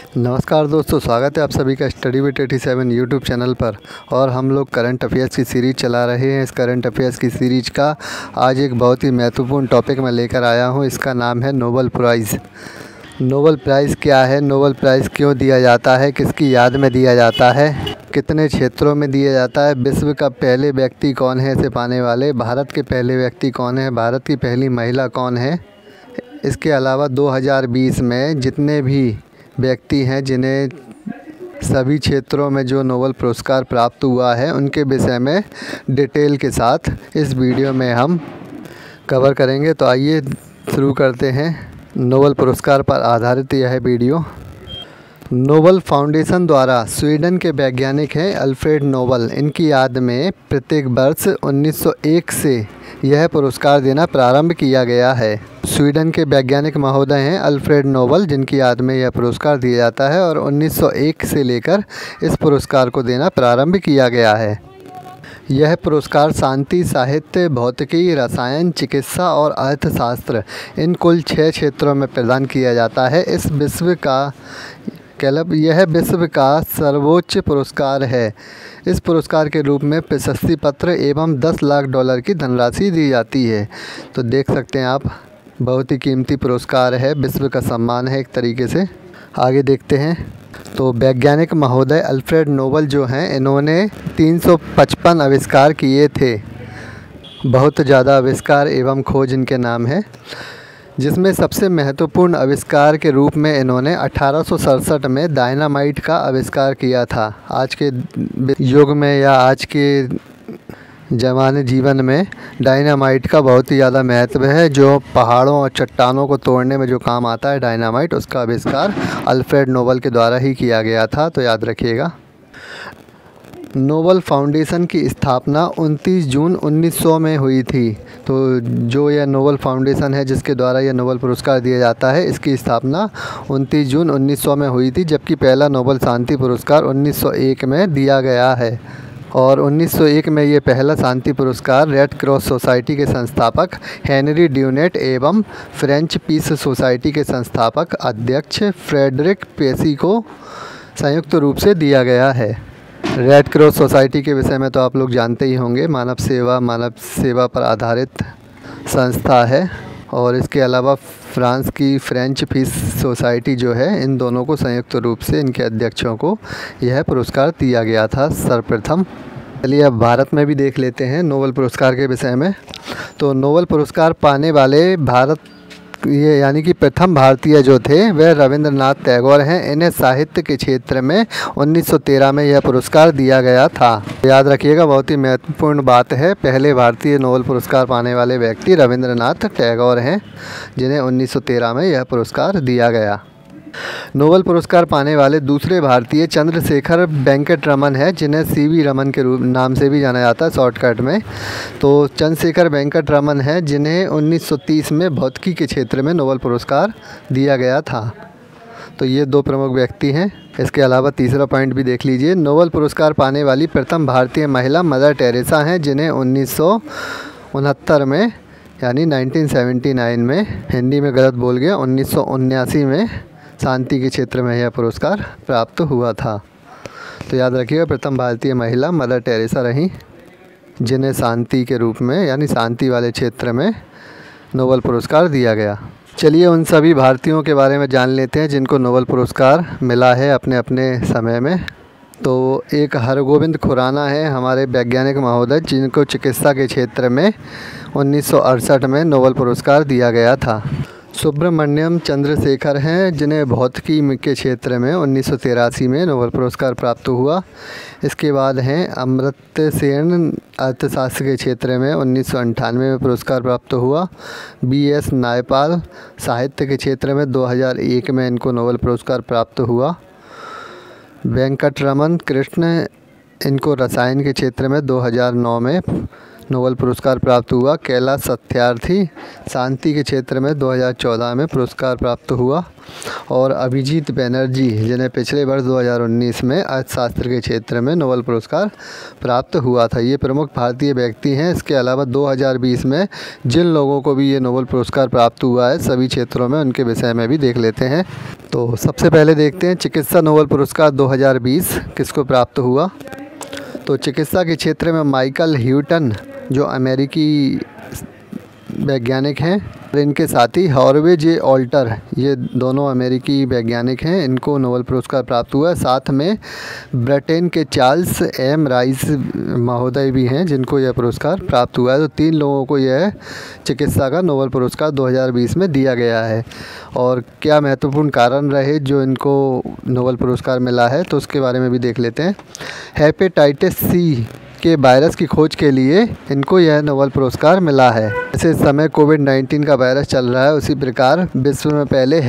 नमस्कार दोस्तों, स्वागत है आप सभी का स्टडी विद 87 यूट्यूब चैनल पर। और हम लोग करंट अफेयर्स की सीरीज़ चला रहे हैं। इस करंट अफेयर्स की सीरीज़ का आज एक बहुत ही महत्वपूर्ण टॉपिक मैं लेकर आया हूं। इसका नाम है नोबेल प्राइज़। नोबेल प्राइज़ क्या है, नोबेल प्राइज़ क्यों दिया जाता है, किसकी याद में दिया जाता है, कितने क्षेत्रों में दिया जाता है, विश्व का पहले व्यक्ति कौन है इसे पाने वाले, भारत के पहले व्यक्ति कौन है, भारत की पहली महिला कौन है। इसके अलावा 2020 में जितने भी व्यक्ति हैं जिन्हें सभी क्षेत्रों में जो नोबेल पुरस्कार प्राप्त हुआ है उनके विषय में डिटेल के साथ इस वीडियो में हम कवर करेंगे। तो आइए शुरू करते हैं। नोबेल पुरस्कार पर आधारित यह वीडियो। नोबेल फाउंडेशन द्वारा स्वीडन के वैज्ञानिक हैं अल्फ्रेड नोबेल। इनकी याद में प्रत्येक वर्ष 1901 से यह पुरस्कार देना प्रारंभ किया गया है। स्वीडन के वैज्ञानिक महोदय हैं अल्फ्रेड नोबेल, जिनकी याद में यह पुरस्कार दिया जाता है और 1901 से लेकर इस पुरस्कार को देना प्रारंभ किया गया है। यह पुरस्कार शांति, साहित्य, भौतिकी, रसायन, चिकित्सा और अर्थशास्त्र इन कुल 6 क्षेत्रों में प्रदान किया जाता है। यह विश्व का सर्वोच्च पुरस्कार है। इस पुरस्कार के रूप में प्रशस्ति पत्र एवं $10 लाख की धनराशि दी जाती है। तो देख सकते हैं आप, बहुत ही कीमती पुरस्कार है, विश्व का सम्मान है एक तरीके से। आगे देखते हैं। तो वैज्ञानिक महोदय अल्फ्रेड नोबेल जो हैं, इन्होंने 355 आविष्कार किए थे। बहुत ज़्यादा आविष्कार एवं खोज इनके नाम है, जिसमें सबसे महत्वपूर्ण आविष्कार के रूप में इन्होंने 1867 में डायनामाइट का आविष्कार किया था। आज के युग में या आज के जीवन में डायनामाइट का बहुत ही ज़्यादा महत्व है। जो पहाड़ों और चट्टानों को तोड़ने में जो काम आता है डायनामाइट, उसका आविष्कार अल्फ्रेड नोबेल के द्वारा ही किया गया था। तो याद रखिएगा। नोबेल फाउंडेशन की स्थापना 29 जून 1900 में हुई थी। तो जो यह नोबेल फाउंडेशन है जिसके द्वारा यह नोबेल पुरस्कार दिया जाता है, इसकी स्थापना 29 जून 1900 में हुई थी, जबकि पहला नोबेल शांति पुरस्कार 1901 में दिया गया है। और 1901 में ये पहला शांति पुरस्कार रेड क्रॉस सोसाइटी के संस्थापक हेनरी ड्यूनेट एवं फ्रेंच पीस सोसाइटी के संस्थापक अध्यक्ष फ्रेडरिक पेसी को संयुक्त रूप से दिया गया है। रेड क्रॉस सोसाइटी के विषय में तो आप लोग जानते ही होंगे, मानव सेवा पर आधारित संस्था है। और इसके अलावा फ्रांस की फ्रेंच पीस सोसाइटी जो है, इन दोनों को संयुक्त रूप से इनके अध्यक्षों को यह पुरस्कार दिया गया था सर्वप्रथम। चलिए अब भारत में भी देख लेते हैं नोबेल पुरस्कार के विषय में। तो नोबेल पुरस्कार पाने वाले यानी कि प्रथम भारतीय जो थे वह रविंद्रनाथ टैगोर हैं। इन्हें साहित्य के क्षेत्र में 1913 में यह पुरस्कार दिया गया था। याद रखिएगा, बहुत ही महत्वपूर्ण बात है। पहले भारतीय नोबेल पुरस्कार पाने वाले व्यक्ति रविंद्रनाथ टैगोर हैं, जिन्हें 1913 में यह पुरस्कार दिया गया। नोबेल पुरस्कार पाने वाले दूसरे भारतीय चंद्रशेखर वेंकट रमन है, जिन्हें CV रमन के नाम से भी जाना जाता है शॉर्टकट में। तो चंद्रशेखर वेंकट रमन है, जिन्हें 1930 में भौतिकी के क्षेत्र में नोबेल पुरस्कार दिया गया था। तो ये 2 प्रमुख व्यक्ति हैं। इसके अलावा तीसरा पॉइंट भी देख लीजिए। नोबेल पुरस्कार पाने वाली प्रथम भारतीय महिला मदर टेरेसा हैं, जिन्हें 1969 में यानी 1979 में, हिंदी में गलत बोल गया, 1979 में शांति के क्षेत्र में यह पुरस्कार प्राप्त हुआ था। तो याद रखिएगा, प्रथम भारतीय महिला मदर टेरेसा रहीं, जिन्हें शांति के रूप में यानी शांति वाले क्षेत्र में नोबेल पुरस्कार दिया गया। चलिए उन सभी भारतीयों के बारे में जान लेते हैं जिनको नोबेल पुरस्कार मिला है अपने अपने समय में। तो एक हरगोविंद खुराना है हमारे वैज्ञानिक महोदय, जिनको चिकित्सा के क्षेत्र में 1968 में नोबेल पुरस्कार दिया गया था। सुब्रमण्यम चंद्रशेखर हैं, जिन्हें भौतिकी के क्षेत्र में 1983 में नोबेल पुरस्कार प्राप्त हुआ। इसके बाद हैं अमर्त्य सेन, अर्थशास्त्र के क्षेत्र में 1998 में पुरस्कार प्राप्त हुआ। BS नायपाल, साहित्य के क्षेत्र में 2001 में इनको नोबेल पुरस्कार प्राप्त हुआ। वेंकटरमन कृष्ण, इनको रसायन के क्षेत्र में 2009 में नोबेल पुरस्कार प्राप्त हुआ। कैलाश सत्यार्थी शांति के क्षेत्र में 2014 में पुरस्कार प्राप्त हुआ। और अभिजीत बैनर्जी जिन्हें पिछले वर्ष 2019 में अर्थशास्त्र के क्षेत्र में नोबेल पुरस्कार प्राप्त हुआ था। ये प्रमुख भारतीय व्यक्ति हैं। इसके अलावा 2020 में जिन लोगों को भी ये नोबेल पुरस्कार प्राप्त हुआ है सभी क्षेत्रों में, उनके विषय में भी देख लेते हैं। तो सबसे पहले देखते हैं चिकित्सा नोबेल पुरस्कार 2020 किसको प्राप्त हुआ। तो चिकित्सा के क्षेत्र में माइकल ह्यूटन जो अमेरिकी वैज्ञानिक हैं, और इनके साथी हॉर्वे जे ऑल्टर, ये दोनों अमेरिकी वैज्ञानिक हैं, इनको नोबेल पुरस्कार प्राप्त हुआ। साथ में ब्रिटेन के चार्ल्स एम राइस महोदय भी हैं जिनको यह पुरस्कार प्राप्त हुआ है। तो 3 लोगों को यह चिकित्सा का नोबेल पुरस्कार 2020 में दिया गया है। और क्या महत्वपूर्ण कारण रहे जो इनको नोबेल पुरस्कार मिला है, तो उसके बारे में भी देख लेते हैं। हेपेटाइटिस सी के वायरस की खोज के लिए इनको यह नोबेल पुरस्कार मिला है। जैसे इस समय कोविड-19 का वायरस चल रहा है, उसी प्रकार विश्व में पहले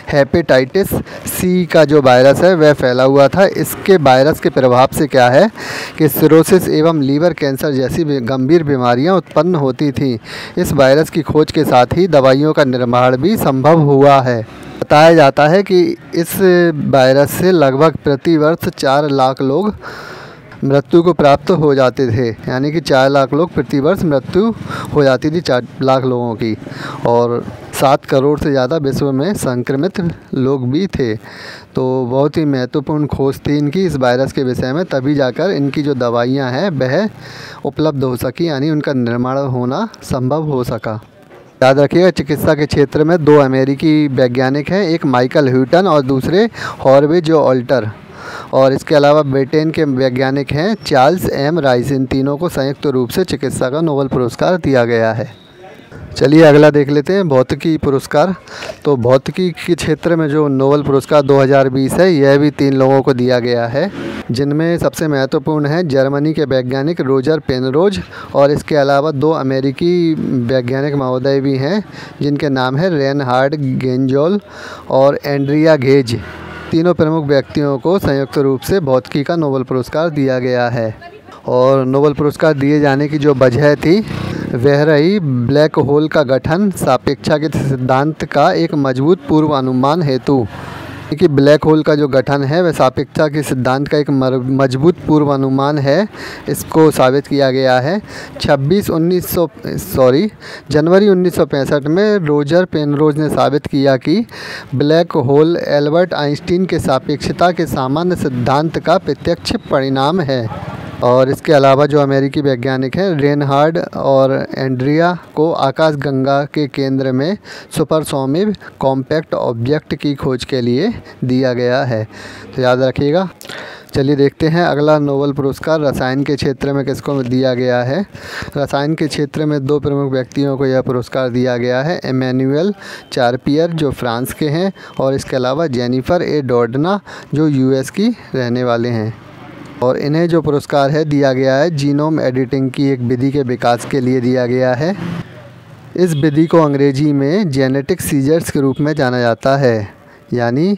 हेपेटाइटिस सी का जो वायरस है वह फैला हुआ था। इसके वायरस के प्रभाव से क्या है कि सिरोसिस एवं लीवर कैंसर जैसी गंभीर बीमारियां उत्पन्न होती थीं। इस वायरस की खोज के साथ ही दवाइयों का निर्माण भी संभव हुआ है। बताया जाता है कि इस वायरस से लगभग प्रति वर्ष 4 लाख लोग मृत्यु को प्राप्त हो जाते थे, यानी कि 4 लाख लोग प्रति वर्ष मृत्यु हो जाती थी 4 लाख लोगों की। और 7 करोड़ से ज़्यादा विश्व में संक्रमित लोग भी थे। तो बहुत ही महत्वपूर्ण खोज थी इनकी इस वायरस के विषय में, तभी जाकर इनकी जो दवाइयाँ हैं वह उपलब्ध हो सकी, यानी उनका निर्माण होना संभव हो सका। याद रखिएगा चिकित्सा के क्षेत्र में 2 अमेरिकी वैज्ञानिक हैं, एक माइकल ह्यूटन और दूसरे हॉर्वे जे ऑल्टर। और इसके अलावा ब्रिटेन के वैज्ञानिक हैं चार्ल्स एम राइस। इन तीनों को संयुक्त रूप से चिकित्सा का नोबेल पुरस्कार दिया गया है। चलिए अगला देख लेते हैं भौतिकी पुरस्कार। तो भौतिकी के क्षेत्र में जो नोबेल पुरस्कार 2020 है यह भी 3 लोगों को दिया गया है, जिनमें सबसे महत्वपूर्ण है जर्मनी के वैज्ञानिक रोजर पेनरोज, और इसके अलावा 2 अमेरिकी वैज्ञानिक महोदय भी हैं जिनके नाम है रेनहार्ड गेंजोल और एंड्रिया घेज। तीनों प्रमुख व्यक्तियों को संयुक्त रूप से भौतिकी का नोबेल पुरस्कार दिया गया है। और नोबेल पुरस्कार दिए जाने की जो वजह थी वह रही ब्लैक होल का गठन सापेक्षता के सिद्धांत का एक मजबूत पूर्वानुमान हेतु। कि ब्लैक होल का जो गठन है वह सापेक्षता के सिद्धांत का एक मजबूत पूर्वानुमान है, इसको साबित किया गया है। जनवरी 1965 में रोजर पेनरोज ने साबित किया कि ब्लैक होल एल्बर्ट आइंस्टीन के सापेक्षता के सामान्य सिद्धांत का प्रत्यक्ष परिणाम है। और इसके अलावा जो अमेरिकी वैज्ञानिक हैं रेनहार्ड और एंड्रिया को आकाशगंगा के केंद्र में सुपरसोनिक कॉम्पैक्ट ऑब्जेक्ट की खोज के लिए दिया गया है, तो याद रखिएगा। चलिए देखते हैं अगला नोबेल पुरस्कार रसायन के क्षेत्र में किसको दिया गया है। रसायन के क्षेत्र में 2 प्रमुख व्यक्तियों को यह पुरस्कार दिया गया है, एमैनुएल चार्पियर जो फ्रांस के हैं, और इसके अलावा जेनिफर ए डोडना जो यूएस की रहने वाले हैं। और इन्हें जो पुरस्कार है दिया गया है जीनोम एडिटिंग की एक विधि के विकास के लिए दिया गया है। इस विधि को अंग्रेजी में जेनेटिक सीजर्स के रूप में जाना जाता है, यानी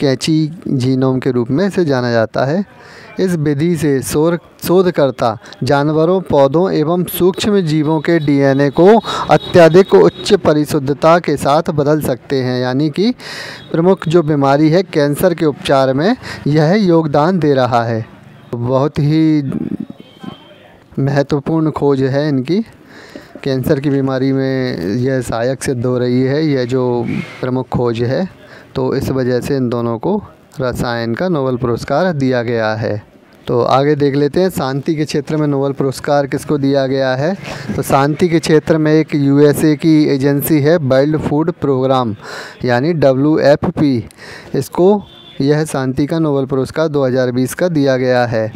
कैंची जीनोम के रूप में इसे जाना जाता है। इस विधि से शोधकर्ता जानवरों, पौधों एवं सूक्ष्म जीवों के डीएनए को अत्यधिक उच्च परिशुद्धता के साथ बदल सकते हैं, यानी कि प्रमुख जो बीमारी है कैंसर के उपचार में यह योगदान दे रहा है। बहुत ही महत्वपूर्ण खोज है इनकी, कैंसर की बीमारी में यह सहायक सिद्ध हो रही है यह जो प्रमुख खोज है। तो इस वजह से इन दोनों को रसायन का नोबेल पुरस्कार दिया गया है। तो आगे देख लेते हैं शांति के क्षेत्र में नोबेल पुरस्कार किसको दिया गया है। तो शांति के क्षेत्र में एक यूएसए की एजेंसी है वर्ल्ड फूड प्रोग्राम यानी WFP, इसको यह शांति का नोबेल पुरस्कार 2020 का दिया गया है।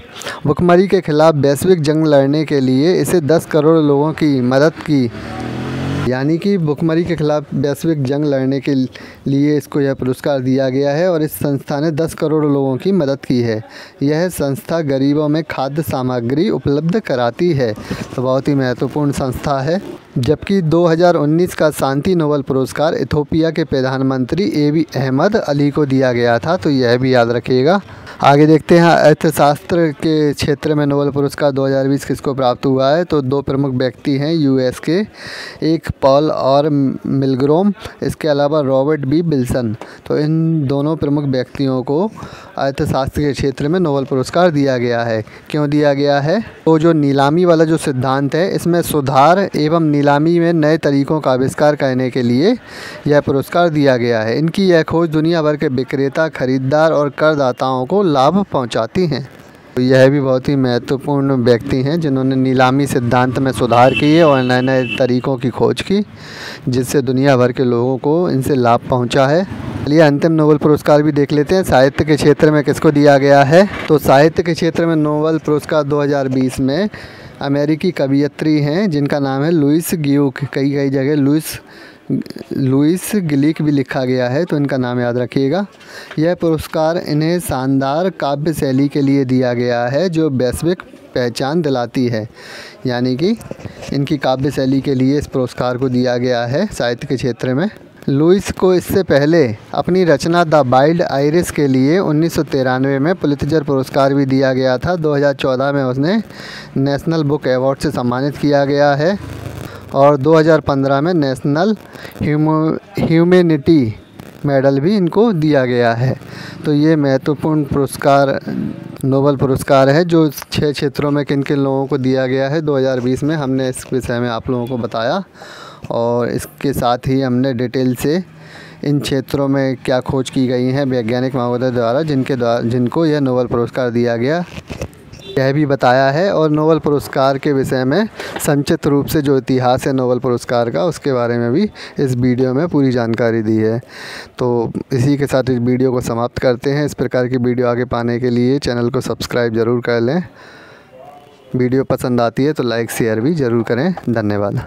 भुखमरी के खिलाफ वैश्विक जंग लड़ने के लिए इसे 10 करोड़ लोगों की मदद की, यानी कि भुखमरी के खिलाफ वैश्विक जंग लड़ने के लिए इसको यह पुरस्कार दिया गया है। और इस संस्था ने 10 करोड़ लोगों की मदद की है। यह संस्था गरीबों में खाद्य सामग्री उपलब्ध कराती है, तो बहुत ही महत्वपूर्ण संस्था है। जबकि 2019 का शांति नोबेल पुरस्कार इथियोपिया के प्रधानमंत्री एबी अहमद अली को दिया गया था, तो यह भी याद रखिएगा। आगे देखते हैं अर्थशास्त्र के क्षेत्र में नोबेल पुरस्कार 2020 किसको प्राप्त हुआ है। तो दो प्रमुख व्यक्ति हैं यूएस के, एक पॉल और मिलग्रोम, इसके अलावा रॉबर्ट बी विल्सन। तो इन दोनों प्रमुख व्यक्तियों को अर्थशास्त्र के क्षेत्र में नोबेल पुरस्कार दिया गया है। क्यों दिया गया है? तो जो नीलामी वाला जो सिद्धांत है, इसमें सुधार एवं नीलामी में नए तरीकों का आविष्कार करने के लिए यह पुरस्कार दिया गया है। इनकी यह खोज दुनिया भर के विक्रेता, खरीदार और करदाताओं को लाभ पहुंचाती हैं। तो यह भी बहुत ही महत्वपूर्ण व्यक्ति हैं जिन्होंने नीलामी सिद्धांत में सुधार किए और नए नए तरीक़ों की खोज की, जिससे दुनिया भर के लोगों को इनसे लाभ पहुंचा है। चलिए अंतिम नोबेल पुरस्कार भी देख लेते हैं। साहित्य के क्षेत्र में किसको दिया गया है? तो साहित्य के क्षेत्र में नोबेल पुरस्कार 2020 में अमेरिकी कवयित्री हैं जिनका नाम है लुइस ग्यूक। कई जगह लुइस ग्लीक भी लिखा गया है, तो इनका नाम याद रखिएगा। यह पुरस्कार इन्हें शानदार काव्य शैली के लिए दिया गया है जो वैश्विक पहचान दिलाती है, यानी कि इनकी काव्य शैली के लिए इस पुरस्कार को दिया गया है साहित्य के क्षेत्र में। लुइस को इससे पहले अपनी रचना द वाइल्ड आइरिस के लिए 1993 में पुलित्ज़र पुरस्कार भी दिया गया था। 2014 में उसने नेशनल बुक अवार्ड से सम्मानित किया गया है और 2015 में नेशनल ह्यूमैनिटी मेडल भी इनको दिया गया है। तो ये महत्वपूर्ण पुरस्कार नोबेल पुरस्कार है जो 6 क्षेत्रों में किन किन लोगों को दिया गया है 2020 में, हमने इस विषय में आप लोगों को बताया। और इसके साथ ही हमने डिटेल से इन क्षेत्रों में क्या खोज की गई हैं वैज्ञानिक महोदय द्वारा जिनको यह नोबेल पुरस्कार दिया गया, यह भी बताया है। और नोबेल पुरस्कार के विषय में संक्षिप्त रूप से जो इतिहास है नोबेल पुरस्कार का, उसके बारे में भी इस वीडियो में पूरी जानकारी दी है। तो इसी के साथ इस वीडियो को समाप्त करते हैं। इस प्रकार की वीडियो आगे पाने के लिए चैनल को सब्सक्राइब ज़रूर कर लें। वीडियो पसंद आती है तो लाइक शेयर भी ज़रूर करें। धन्यवाद।